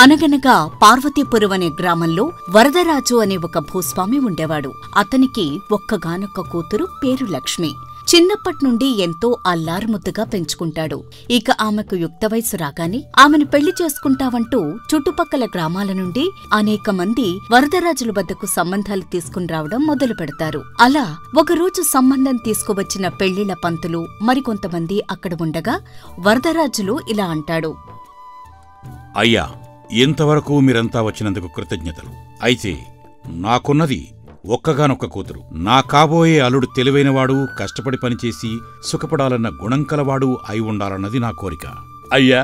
అనగనగా పార్వతీపురం అనే గ్రామంలో వరదరాజు అనే ఒక భూస్వామి ఉండేవాడు. అతనికి ఒక్కగానొక్క కూతురు పేరు లక్ష్మి. చిన్నప్పట్నుండి ఎంతో అల్లారుముద్దుగా పెంచుకుంటాడు. ఇక ఆమెకు యుక్త వయసు రాగానే ఆమెను పెళ్లి చేసుకుంటావంటూ చుట్టుపక్కల గ్రామాల నుండి అనేక మంది వరదరాజుల వద్దకు సంబంధాలు తీసుకుని రావడం మొదలు పెడతారు. అలా ఒకరోజు సంబంధం తీసుకువచ్చిన పెళ్లిళ్ల పంతులు మరికొంతమంది అక్కడ ఉండగా వరదరాజులు ఇలా అంటాడు. అయ్యా, ఇంతవరకు మీరంతా వచ్చినందుకు కృతజ్ఞతలు. అయితే నాకున్నది ఒక్కగానొక్క కూతురు. నా కాబోయే అల్లుడు తెలివైనవాడు, కష్టపడి పనిచేసి సుఖపడాలన్న గుణం కలవాడు అయి ఉండాలన్నది నా కోరిక. అయ్యా,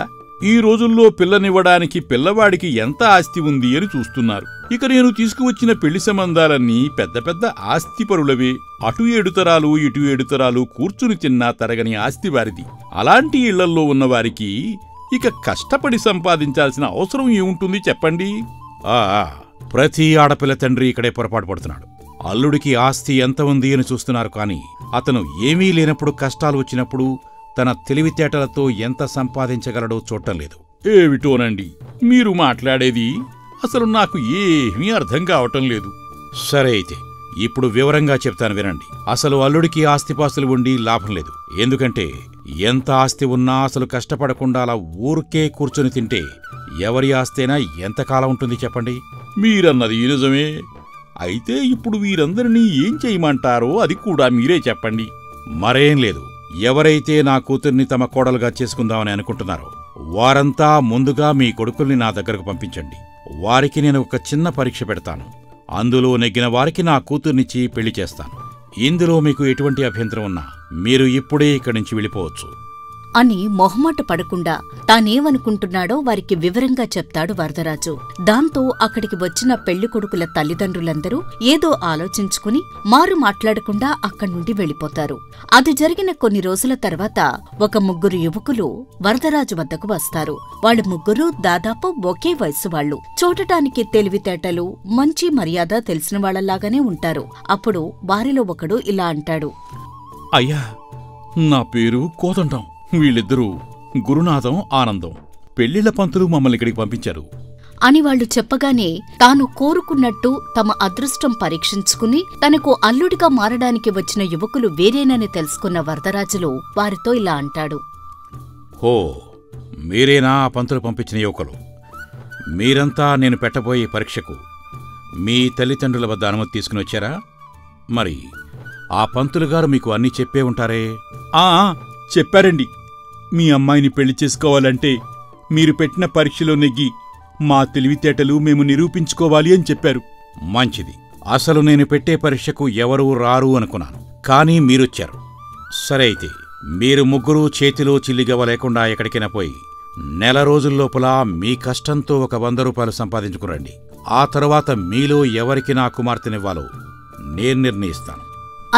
ఈ రోజుల్లో పిల్లనివ్వడానికి పిల్లవాడికి ఎంత ఆస్తి ఉంది అని చూస్తున్నారు. ఇక నేను తీసుకువచ్చిన పెళ్లి సంబంధాలన్నీ పెద్ద పెద్ద ఆస్తిపరులవే. అటు 7 తరాలు ఇటు 7 తరాలు కూర్చుని తిన్నా తరగని ఆస్తి వారిది. అలాంటి ఇళ్లల్లో ఉన్నవారికి ఇక కష్టపడి సంపాదించాల్సిన అవసరం ఏముంటుంది చెప్పండి? ప్రతి ఆడపిల్ల తండ్రి ఇక్కడే పొరపాటు పడుతున్నాడు. అల్లుడికి ఆస్తి ఎంత ఉంది అని చూస్తున్నారు, కాని అతను ఏమీ లేనప్పుడు, కష్టాలు వచ్చినప్పుడు తన తెలివితేటలతో ఎంత సంపాదించగలడో చూడటం లేదు. ఏమిటోనండి మీరు మాట్లాడేది? అసలు నాకు ఏమీ అర్థం కావటం లేదు. సరే, అయితే ఇప్పుడు వివరంగా చెప్తాను వినండి. అసలు అల్లుడికి ఆస్తిపాస్తులు ఉండి లాభం లేదు. ఎందుకంటే ఎంత ఆస్తి ఉన్నా అసలు కష్టపడకుండా అలా ఊరికే కూర్చొని తింటే ఎవరి ఆస్తైనా ఎంతకాలం ఉంటుంది చెప్పండి? మీరన్నది నిజమే. అయితే ఇప్పుడు వీరందరినీ ఏం చేయమంటారో అది కూడా మీరే చెప్పండి. మరేం లేదు, ఎవరైతే నా కూతుర్ని తమ కోడలుగా చేసుకుందామని అనుకుంటున్నారో వారంతా ముందుగా మీ కొడుకుల్ని నా దగ్గరకు పంపించండి. వారికి నేను ఒక చిన్న పరీక్ష పెడతాను. అందులో నెగ్గిన వారికి నా కూతుర్నిచ్చి పెళ్లి చేస్తాను. ఇందులో మీకు ఎటువంటి అభ్యంతరం ఉన్నా మీరు ఇప్పుడే ఇక్కడి నుంచి వెళ్ళిపోవచ్చు అని మొహమాట పడకుండా తానేమనుకుంటున్నాడో వారికి వివరంగా చెప్తాడు వరదరాజు. దాంతో అక్కడికి వచ్చిన పెళ్లికొడుకుల తల్లిదండ్రులందరూ ఏదో ఆలోచించుకుని మారు మాట్లాడకుండా అక్కడి నుండి వెళ్ళిపోతారు. అది జరిగిన కొన్ని రోజుల తర్వాత ఒక 3 యువకులు వరదరాజు వద్దకు వస్తారు. వాళ్ళు ముగ్గురు దాదాపు ఒకే వయసు వాళ్ళు. చూడటానికి తెలివితేటలు, మంచి మర్యాద తెలిసిన వాళ్లలాగానే ఉంటారు. అప్పుడు వారిలో ఒకడు ఇలా అంటాడు. అయ్యా, నా పేరు కోదండం. వీళ్ళిద్దరూ గురునాథం, ఆనందం. పెళ్లిళ్ల పంతులు మమ్మల్ని ఇక్కడికి పంపించారు అని వాళ్లు చెప్పగానే తాను కోరుకున్నట్టు తమ అదృష్టం పరీక్షించుకుని తనకు అల్లుడిగా మారడానికి వచ్చిన యువకులు వేరేనని తెలుసుకున్న వరదరాజులు వారితో ఇలా అంటాడు. హో, మీరేనా ఆ పంతులు పంపించిన యువకులు? మీరంతా నేను పెట్టబోయే పరీక్షకు మీ తల్లిదండ్రుల వద్ద అనుమతి తీసుకుని వచ్చారా? మరి ఆ పంతులుగారు మీకు అన్నీ చెప్పే ఉంటారే? చెప్పారండి. మీ అమ్మాయిని పెళ్లి చేసుకోవాలంటే మీరు పెట్టిన పరీక్షలో నెగ్గి మా తెలివితేటలు మేము నిరూపించుకోవాలి అని చెప్పారు. మంచిది. అసలు నేను పెట్టే పరీక్షకు ఎవరూ రారు అనుకున్నాను, కానీ మీరొచ్చారు. సరే, అయితే మీరు ముగ్గురూ చేతిలో చిల్లిగవ్వ లేకుండా ఎక్కడికైనా పోయి నెల రోజుల్లోపల మీ కష్టంతో ఒక 100 రూపాయలు సంపాదించుకురండి. ఆ తరువాత మీలో ఎవరికి నా కుమార్తెనివ్వాలో నేను నిర్ణయిస్తాను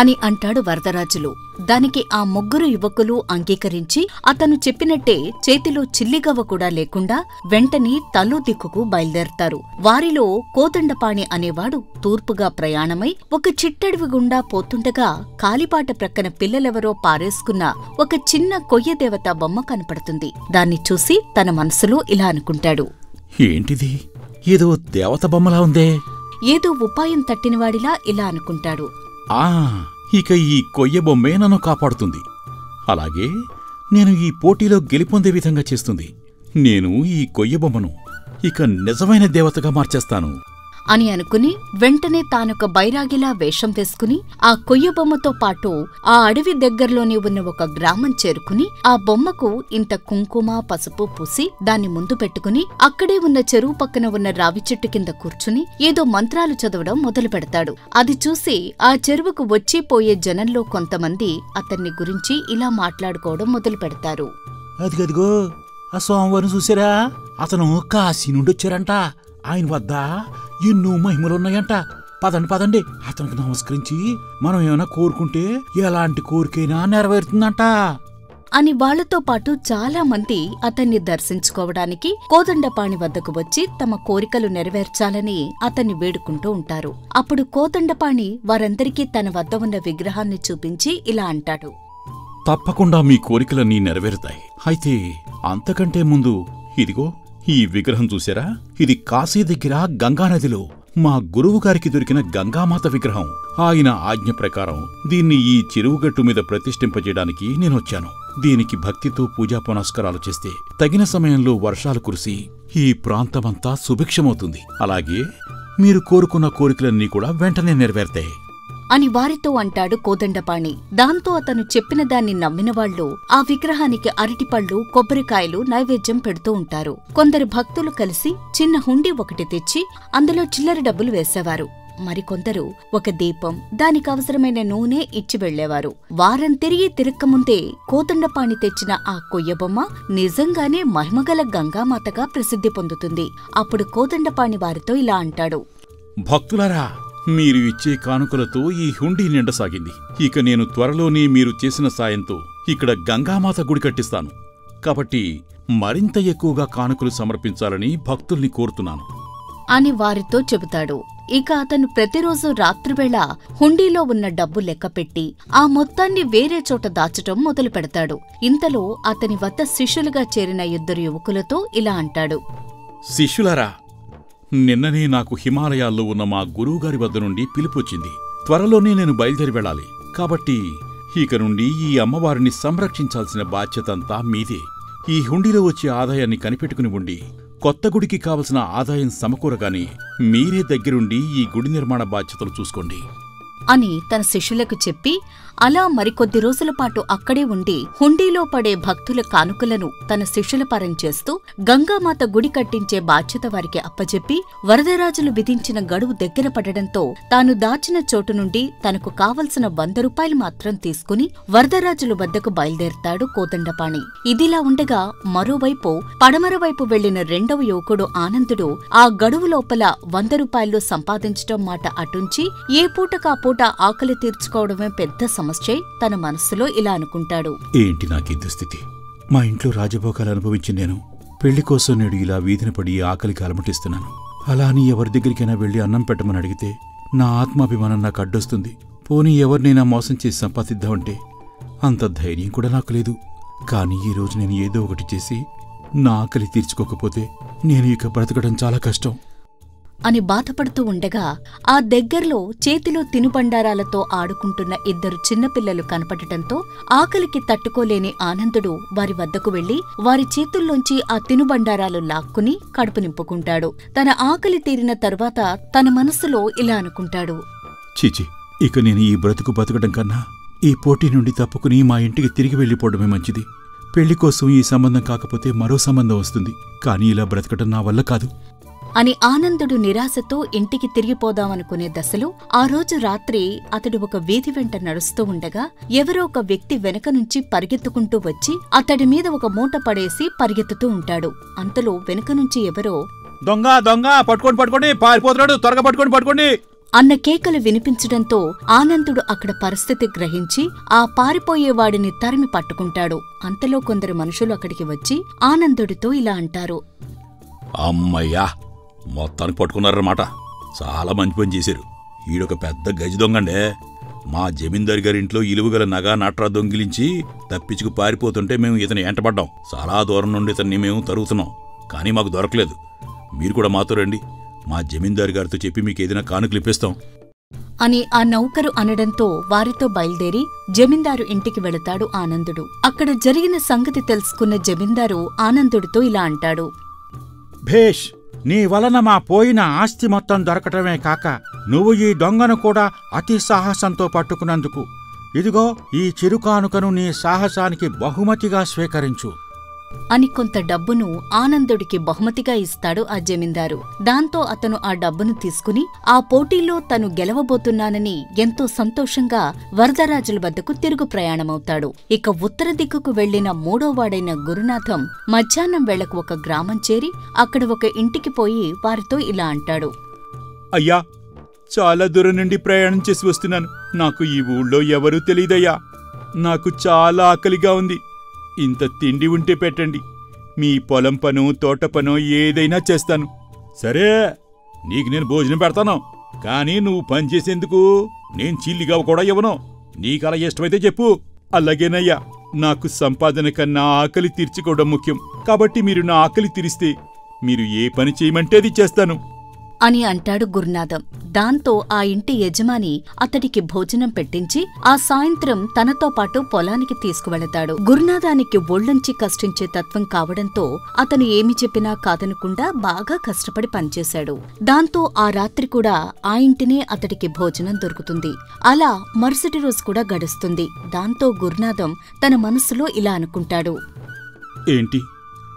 అని అంటాడు వరదరాజులు. దానికి ఆ 3 యువకులు అంగీకరించి అతను చెప్పినట్టే చేతిలో చిల్లిగవ్వ కూడా లేకుండా వెంటనే తలో దిక్కుకు బయలుదేరతారు. వారిలో కోదండపాణి అనేవాడు తూర్పుగా ప్రయాణమై ఒక చిట్టడివి గుండా పోతుండగా కాలిపాట ప్రక్కన పిల్లలెవరో పారేసుకున్న ఒక చిన్న కొయ్యదేవత బొమ్మ కనపడుతుంది. దాన్ని చూసి తన మనసులో ఇలా అనుకుంటాడు. ఏంటిది? ఏదో దేవత బొమ్మలా ఉందే. ఏదో ఉపాయం తట్టినవాడిలా ఇలా అనుకుంటాడు. ఇక ఈ కొయ్య బొమ్మే నన్ను కాపాడుతుంది. అలాగే నేను ఈ పోటీలో గెలుపొందే విధంగా చేస్తుంది. నేను ఈ కొయ్య బొమ్మను ఇక నిజమైన దేవతగా మార్చేస్తాను అని అనుకుని వెంటనే తానొక బైరాగిలా వేషం వేసుకుని ఆ కొయ్య బొమ్మతో పాటు ఆ అడవి దగ్గరలోనే ఉన్న ఒక గ్రామం చేరుకుని ఆ బొమ్మకు ఇంత కుంకుమ, పసుపు పూసి దాన్ని ముందు పెట్టుకుని అక్కడే ఉన్న చెరువు పక్కన ఉన్న రావి చెట్టు కింద కూర్చుని ఏదో మంత్రాలు చదవడం మొదలు పెడతాడు. అది చూసి ఆ చెరువుకు వచ్చిపోయే జనంలో కొంతమంది అతన్ని గురించి ఇలా మాట్లాడుకోవడం మొదలు పెడతారు. అదిగదిగో ఆ సోమవారం చూసారా? అతను కాశీ నుండి వచ్చారంట. ఆయన వద్ద ఎన్నో మహిమలున్నాయంట. పదండి, అతనికి నమస్కరించి మనం ఏమైనా కోరుకుంటే ఎలాంటి కోరికైనా నెరవేరుతుందంట అని వాళ్లతో పాటు చాలా మంది అతన్ని దర్శించుకోవడానికి కోదండపాణి వద్దకు వచ్చి తమ కోరికలు నెరవేర్చాలని అతన్ని వేడుకుంటూ ఉంటారు. అప్పుడు కోదండపాణి వారందరికీ తన వద్ద ఉన్న విగ్రహాన్ని చూపించి ఇలా అంటాడు. తప్పకుండా మీ కోరికలన్నీ నెరవేరుతాయి. అయితే అంతకంటే ముందు ఇదిగో ఈ విగ్రహం చూసారా? ఇది కాశీ దగ్గర గంగానదిలో మా గురువుగారికి దొరికిన గంగామాత విగ్రహం. ఆయన ఆజ్ఞ ప్రకారం దీన్ని ఈ చెరువుగట్టు మీద ప్రతిష్ఠింపజేయడానికి నేనొచ్చాను. దీనికి భక్తితో పూజా పునస్కారాలు చేస్తే తగిన సమయంలో వర్షాలు కురిసి ఈ ప్రాంతమంతా సుభిక్షమవుతుంది. అలాగే మీరు కోరుకున్న కోరికలన్నీ కూడా వెంటనే నెరవేర్తాయి అని వారితో అంటాడు కోదండపాణి. దాంతో అతను చెప్పిన దాన్ని నమ్మినవాళ్లు ఆ విగ్రహానికి అరటిపళ్ళు, కొబ్బరికాయలు నైవేద్యం పెడుతూ ఉంటారు. కొందరు భక్తులు కలిసి చిన్న హుండీ ఒకటి తెచ్చి అందులో చిల్లర డబ్బులు వేసేవారు. మరికొందరు ఒక దీపం, దానికి అవసరమైన నూనె ఇచ్చి వెళ్లేవారు. వారం తిరక్కముందే కోదండపాణి తెచ్చిన ఆ కొయ్యబొమ్మ నిజంగానే మహిమగల గంగామాతగా ప్రసిద్ధి పొందుతుంది. అప్పుడు కోదండపాణి వారితో ఇలా అంటాడు. భక్తులారా, మీరు ఇచ్చే కానుకలతో ఈ హుండీ నిండసాగింది. ఇక నేను త్వరలోనే మీరు చేసిన సాయంతో ఇక్కడ గంగామాత గుడి కట్టిస్తాను. కాబట్టి మరింత ఎక్కువగా కానుకలు సమర్పించాలని భక్తుల్ని కోరుతున్నాను అని వారితో చెబుతాడు. ఇక అతను ప్రతిరోజు రాత్రివేళ హుండీలో ఉన్న డబ్బు లెక్కపెట్టి ఆ మొత్తాన్ని వేరే చోట దాచటం మొదలు పెడతాడు. ఇంతలో అతని వద్ద శిష్యులుగా చేరిన 2 యువకులతో ఇలా అంటాడు. శిష్యులారా, నిన్ననే నాకు హిమాలయాల్లో ఉన్న మా గురువుగారి వద్ద నుండి పిలుపొచ్చింది. త్వరలోనే నేను బయలుదేరి వెళ్ళాలి. కాబట్టి ఇక నుండి ఈ అమ్మవారిని సంరక్షించాల్సిన బాధ్యతంతా మీదే. ఈ హుండీలో వచ్చే ఆదాయాన్ని కనిపెట్టుకుని ఉండి కొత్త గుడికి కావలసిన ఆదాయం సమకూరగానే మీరే దగ్గరుండి ఈ గుడి నిర్మాణ బాధ్యతలు చూసుకోండి అని తన శిష్యులకు చెప్పి అలా మరికొద్ది రోజుల పాటు అక్కడే ఉండి హుండీలో పడే భక్తుల కానుకలను తన శిష్యుల పరం చేస్తూ గంగామాత గుడి కట్టించే బాధ్యత వారికి అప్పచెప్పి వరదరాజులు విధించిన గడువు దగ్గర పడడంతో తాను దాచిన చోటు నుండి తనకు కావలసిన 100 రూపాయలు మాత్రం తీసుకుని వరదరాజుల వద్దకు బయలుదేరతాడు కోదండపాణి. ఇదిలా ఉండగా మరోవైపు పడమర వైపు వెళ్లిన 2వ యువకుడు ఆనందుడు ఆ గడువు లోపల 100 రూపాయలు సంపాదించటం మాట అటుంచి ఏ పూటకా పూట ఆకలి తీర్చుకోవడమే పెద్ద సమస్య తన మనస్సులో ఇలా అనుకుంటాడు. ఏంటి నాకీ దుస్థితి? మా ఇంట్లో రాజభోగాలు అనుభవించి నేను పెళ్లి కోసం నేడు ఇలా వీధిన పడి ఆకలికి అలమటిస్తున్నాను. అలా అని ఎవరి దగ్గరికైనా వెళ్లి అన్నం పెట్టమని అడిగితే నా ఆత్మాభిమానం నాకు అడ్డొస్తుంది. పోనీ ఎవరినైనా మోసం చేసి సంపాదిద్దామంటే అంత ధైర్యం కూడా నాకు లేదు. కానీ ఈరోజు నేను ఏదో ఒకటి చేసి నా ఆకలి తీర్చుకోకపోతే నేను ఇక బ్రతకడం చాలా కష్టం అని బాధపడుతూ ఉండగా ఆ దగ్గర్లో చేతిలో తినుబండారాలతో ఆడుకుంటున్న 2 చిన్నపిల్లలు కనపడటంతో ఆకలికి తట్టుకోలేని ఆనందుడు వారి వద్దకు వెళ్లి వారి చేతుల్లోంచి ఆ తినుబండారాలు లాక్కుని కడుపు నింపుకుంటాడు. తన ఆకలి తీరిన తరువాత తన మనస్సులో ఇలా అనుకుంటాడు. చీచి, ఇక నేను ఈ బతకడం కన్నా ఈ పోటీ నుండి తప్పుకుని మా ఇంటికి తిరిగి వెళ్లిపోవడమే మంచిది. పెళ్లి కోసం ఈ సంబంధం కాకపోతే మరో సంబంధం వస్తుంది. కానీ ఇలా బ్రతకడం నా వల్ల కాదు అని ఆనందుడు నిరాశతో ఇంటికి తిరిగిపోదామనుకునే దశలో ఆ రోజు రాత్రి అతడు ఒక వీధి వెంట నడుస్తూ ఉండగా ఎవరో ఒక వ్యక్తి వెనక నుంచి పరిగెత్తుకుంటూ వచ్చి అతడి మీద ఒక మూట పడేసి పరిగెత్తుతూ ఉంటాడు. అంతలో వెనుక నుంచి ఎవరో దొంగ దొంగ పట్టుకోండి పారిపోతున్నాడు, త్వరగా పట్టుకోండి అన్న కేకలు వినిపించడంతో ఆనందుడు అక్కడ పరిస్థితి గ్రహించి ఆ పారిపోయేవాడిని తరిమి పట్టుకుంటాడు. అంతలో కొందరు మనుషులు అక్కడికి వచ్చి ఆనందుడితో ఇలా అంటారు. అమ్మయ్యా, మొత్తానికి పట్టుకున్నారన్నమాట. చాలా మంచి పని చేశారు. ఈడొక పెద్ద గజ దొంగండే. మా జమీందారు గారింట్లో ఇలువగల నగా నట్రా దొంగిలించి తప్పించుకు పారిపోతుంటే మేము ఇతని ఎంటపడ్డాం. చాలా దూరం నుండి ఇతన్ని మేము తరుగుతున్నాం, కానీ మాకు దొరకలేదు. మీరు కూడా మాతో రండి. మా జమీందారు గారితో చెప్పి మీకు ఏదైనా కానుకలు ఇప్పిస్తాం అని ఆ నౌకరు అనడంతో వారితో బయలుదేరి జమీందారు ఇంటికి వెళతాడు ఆనందుడు. అక్కడ జరిగిన సంగతి తెలుసుకున్న జమీందారు ఆనందుడితో ఇలా అంటాడు. భేష్, నీ వలన మా పోయిన ఆస్తి మొత్తం దొరకటమే కాక నువ్వు ఈ దొంగను కూడా అతి సాహసంతో పట్టుకున్నందుకు ఇదిగో ఈ చిరుకానుకను నీ సాహసానికి బహుమతిగా స్వీకరించు అని కొంత డబ్బును ఆనందుడికి బహుమతిగా ఇస్తాడు ఆ జమీందారు. దాంతో అతను ఆ డబ్బును తీసుకుని ఆ పోటీలో తను గెలవబోతున్నానని ఎంతో సంతోషంగా వరదరాజుల వద్దకు తిరుగు ప్రయాణమవుతాడు. ఇక ఉత్తర దిక్కుకు వెళ్లిన 3వవాడైన గురునాథం మధ్యాహ్నం వేళకు ఒక గ్రామం చేరి అక్కడ ఒక ఇంటికి పోయి వారితో ఇలా అంటాడు. అయ్యా, చాలా దూరం నుండి ప్రయాణం చేసి వస్తున్నాను. నాకు ఈ ఊళ్ళో ఎవరూ తెలీదయ్యా. నాకు చాలా ఆకలిగా ఉంది. ఇంత తిండి ఉంటే పెట్టండి. మీ పొలం పనో తోట పనో ఏదైనా చేస్తాను. సరే, నీకు నేను భోజనం పెడతాను. కానీ నువ్వు పనిచేసేందుకు నేను చిల్లిగా కూడా ఇవ్వను. నీకలా ఇష్టమైతే చెప్పు. అలాగేనయ్యా, నాకు సంపాదన కన్నా ఆకలి తీర్చుకోవడం ముఖ్యం. కాబట్టి మీరు నా ఆకలి తీరిస్తే మీరు ఏ పని చేయమంటే అది చేస్తాను అని అంటాడు గురునాథం. దాంతో ఆ ఇంటి యజమాని అతడికి భోజనం పెట్టించి ఆ సాయంత్రం తనతో పాటు పొలానికి తీసుకువెళతాడు. గురునాథానికి ఒళ్ళుంచి కష్టించే తత్వం కావడంతో అతను ఏమి చెప్పినా కాదనకుండా బాగా కష్టపడి పనిచేశాడు. దాంతో ఆ రాత్రి కూడా ఆ ఇంటినే అతడికి భోజనం దొరుకుతుంది. అలా మరుసటి రోజు కూడా గడుస్తుంది. దాంతో గురునాథం తన మనసులో ఇలా అనుకుంటాడు. ఏంటి,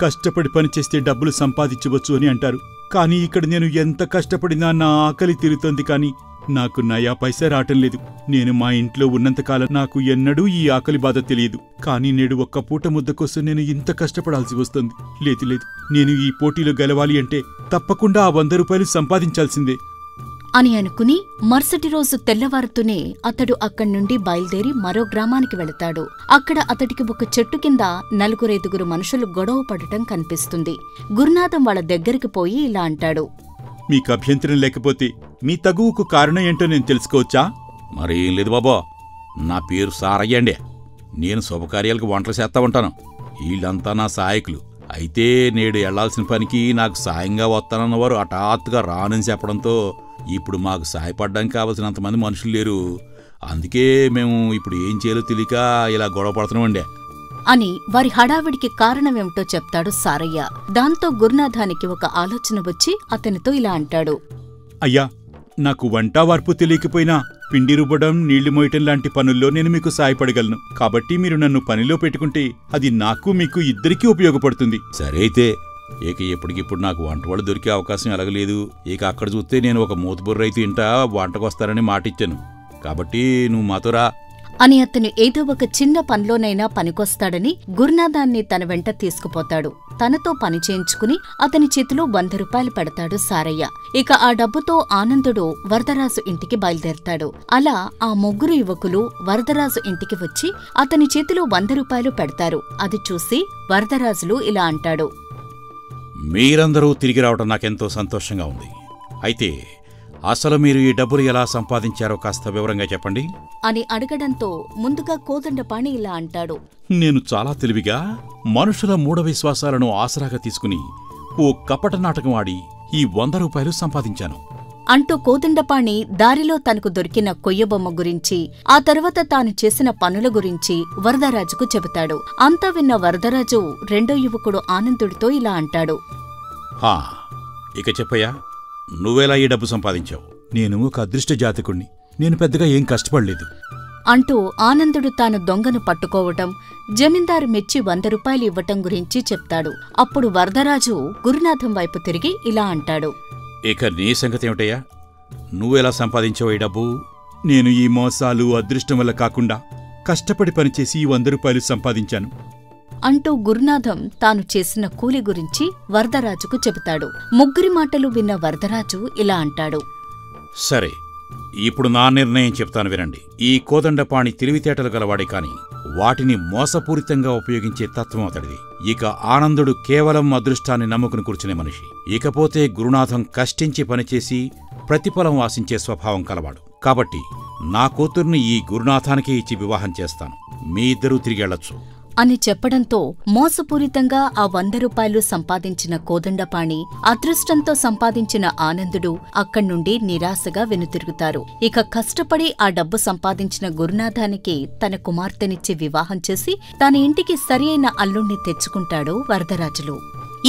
కష్టపడి పనిచేస్తే డబ్బులు సంపాదించవచ్చు అని అంటారు. కానీ ఇక్కడ నేను ఎంత కష్టపడినా నా ఆకలి తీరుతోంది, కానీ నాకు నయా పైసా రావటం లేదు. నేను మా ఇంట్లో ఉన్నంతకాలం నాకు ఎన్నడూ ఈ ఆకలి బాధ తెలియదు. కానీ నేడు ఒక్క పూట ముద్ద కోసం నేను ఇంత కష్టపడాల్సి వస్తుంది. లేదు, నేను ఈ పోటీలో గెలవాలి అంటే తప్పకుండా ఆ 100 రూపాయలు సంపాదించాల్సిందే అని అనుకుని మరుసటి రోజు తెల్లవారుతూనే అతడు అక్కడి నుండి బయలుదేరి మరో గ్రామానికి వెళతాడు. అక్కడ అతడికి ఒక చెట్టు కింద 4-5 మనుషులు గొడవ పడటం కనిపిస్తుంది. గురునాథం వాళ్ళ దగ్గరికి పోయి ఇలా అంటాడు. మీకు అభ్యంతరం లేకపోతే మీ తగువుకు కారణం ఏంటో నేను తెలుసుకోవచ్చా? మరేం లేదు బాబా, నా పేరు సారయ్య అండి. నేను శుభకార్యాలకు వంటలు చేస్తా ఉంటాను. వీళ్ళంతా నా సహాయకులు. అయితే నేడు వెళ్లాల్సిన పనికి నాకు సాయంగా వస్తానన్నవారు హఠాత్తుగా రానని చెప్పడంతో ఇప్పుడు మాకు సాయపడ్డానికి కావలసినంతమంది మనుషులు లేరు. అందుకే మేము ఇప్పుడు ఏం చేయాలో తెలియక ఇలా గొడవ పడుతున్నామండి అని వారి హడావిడికి కారణమేమిటో చెప్తాడు సారయ్య. దాంతో గురునాథానికి ఒక ఆలోచన వచ్చి అతనితో ఇలా అంటాడు. అయ్యా, నాకు వంట వార్పు తెలియకపోయినా పిండి రుబ్బడం, నీళ్లు మోయటం లాంటి పనుల్లో నేను మీకు సాయపడగలను. కాబట్టి మీరు నన్ను పనిలో పెట్టుకుంటే అది నాకు మీకు ఇద్దరికీ ఉపయోగపడుతుంది. సరే అయితే ఇక ఎప్పటికిప్పుడు నాకు వంటవాళ్ళు దొరికే అవకాశం ఎలాగలేదు. ఇక అక్కడ చూస్తే నేను ఒక మూతబుర్ర రైతు ఇంట వంటకొస్తానని మాటిచ్చాను. కాబట్టి నువ్వు మాతో రా అని అతను ఏదో ఒక చిన్న పనిలోనైనా పనికొస్తాడని గురునాథాన్ని తన వెంట తీసుకుపోతాడు. తనతో పని చేయించుకుని అతని చేతిలో 100 రూపాయలు పెడతాడు సారయ్య. ఇక ఆ డబ్బుతో ఆనందుడు వరదరాజు ఇంటికి బయలుదేరతాడు. అలా ఆ 3 యువకులు వరదరాజు ఇంటికి వచ్చి అతని చేతిలో 100 రూపాయలు పెడతారు. అది చూసి వరదరాజులు ఇలా అంటాడు. మీరందరూ తిరిగి రావడం నాకెంతో సంతోషంగా ఉంది. అయితే అసలు మీరు ఈ డబ్బులు ఎలా సంపాదించారో కాస్త వివరంగా చెప్పండి అని అడగడంతో ముందుగా కోదండపాణి ఇలా అంటాడు. నేను చాలా తెలివిగా మనుషుల మూఢ విశ్వాసాలను ఆసరాగా తీసుకుని ఓ కపట నాటకం ఆడి ఈ 100 రూపాయలు సంపాదించాను అంటూ కోదండపాణి దారిలో తనకు దొరికిన కొయ్యబొమ్మ గురించి, ఆ తర్వాత తాను చేసిన పనుల గురించి వరదరాజుకు చెబుతాడు. అంతా విన్న వరదరాజు రెండో యువకుడు ఆనందుడితో ఇలా అంటాడు. ఇక చెప్పయ్యా, నువ్వెలా ఈ డబ్బు సంపాదించావు? నేను ఒక అదృష్ట జాతకుణ్ణి. నేను పెద్దగా ఏం కష్టపడలేదు అంటూ ఆనందుడు తాను దొంగను పట్టుకోవటం, జమీందారు మెచ్చి 100 రూపాయలు ఇవ్వటం గురించి చెప్తాడు. అప్పుడు వరదరాజు గురునాథం వైపు తిరిగి ఇలా అంటాడు. ఇక నీ సంగతి ఏమిటయ్యా? నువ్వెలా సంపాదించావు ఈ డబ్బు? నేను ఈ మోసాలు అదృష్టం వల్ల కాకుండా కష్టపడి పనిచేసి ఈ 100 రూపాయలు సంపాదించాను అంటూ గురునాథం తాను చేసిన కూలి గురించి వరదరాజుకు చెబుతాడు. 3 మాటలు విన్న వరదరాజు ఇలా అంటాడు. సరే, ఇప్పుడు నా నిర్ణయం చెప్తాను వినండి. ఈ కోదండపాణి తెలివితేటలు గలవాడే కాని వాటిని మోసపూరితంగా ఉపయోగించే తత్వం అతడిది. ఇక ఆనందుడు కేవలం అదృష్టాన్ని నమ్ముకుని కూర్చునే మనిషి. ఇకపోతే గురునాథం కష్టించి పనిచేసి ప్రతిఫలం ఆశించే స్వభావం కలవాడు. కాబట్టి నా కూతుర్ని ఈ గురునాథానికే ఇచ్చి వివాహం చేస్తాను. మీ ఇద్దరూ తిరిగెళ్లొచ్చు అని చెప్పడంతో మోసపూరితంగా ఆ 100 రూపాయలు సంపాదించిన కోదండపాణి, అదృష్టంతో సంపాదించిన ఆనందుడు అక్కడ్నుండి నిరాశగా వెనుతిరుగుతారు. ఇక కష్టపడి ఆ డబ్బు సంపాదించిన గురునాథానికి తన కుమార్తెనిచ్చి వివాహం చేసి తన ఇంటికి సరి అయిన అల్లుణ్ణి తెచ్చుకుంటాడు వరదరాజులు.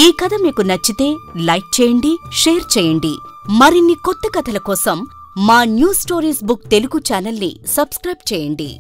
ఈ కథ మీకు నచ్చితే లైక్ చేయండి, షేర్ చేయండి. మరిన్ని కొత్త కథల కోసం మా న్యూ స్టోరీస్ బుక్ తెలుగు ఛానల్ని సబ్స్క్రైబ్ చేయండి.